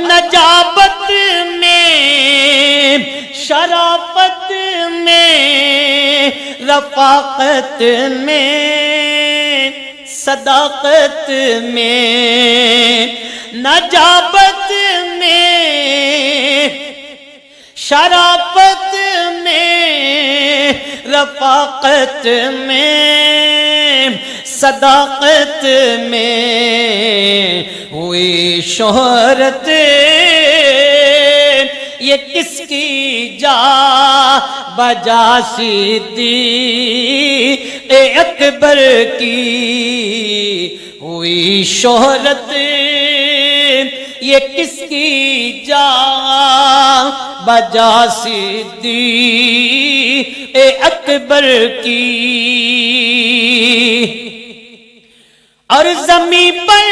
نجابت میں، شرافت میں، رفاقت میں، صداقت میں، نجابت میں، شرافت میں، رفاقت میں، صداقت میں ہوئی شہرت، یہ کس کی جا بجا صدیق اکبر کی ہوئی شہرت، یہ کس کی جا بجا صدیق اکبر کی، اور زمین پر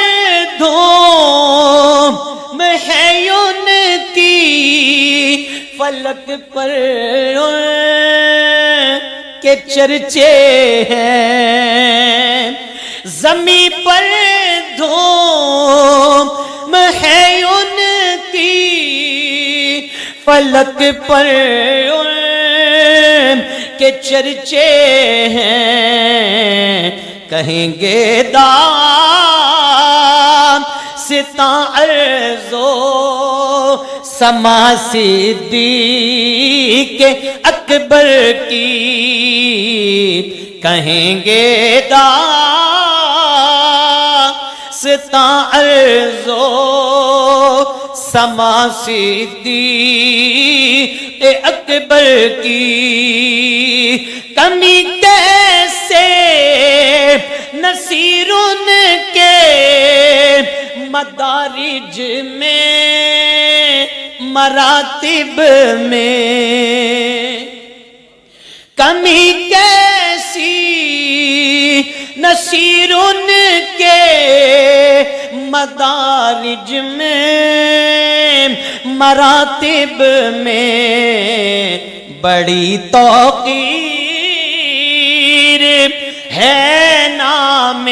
دھوم ہے ان کی، فلک پر کے چرچے ہیں، زمین پر دھوم ہے ان کی، فلک پر کے چرچے ہیں، کہیں گے داستاں عرض و سما صدیق اکبر کی، کہیں گے داستاں عرض و سما صدیق اکبر کی، کمی کیسے نصیر ان کے مدارج میں، مراتب میں، کمی کیسی نصیر ان کے مدارج میں، مراتب میں، بڑی توقیر ہے نام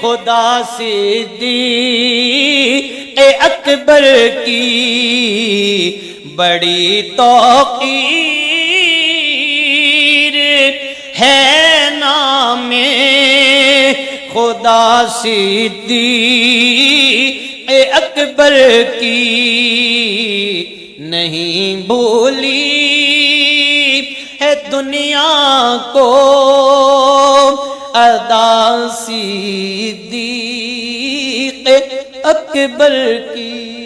خدا صدیق اکبر کی، بڑی توقیر ہے نام خدا صدیق اکبر کی، نہیں بھولی ہے دنیا کو ادا صدیق اکبر کی۔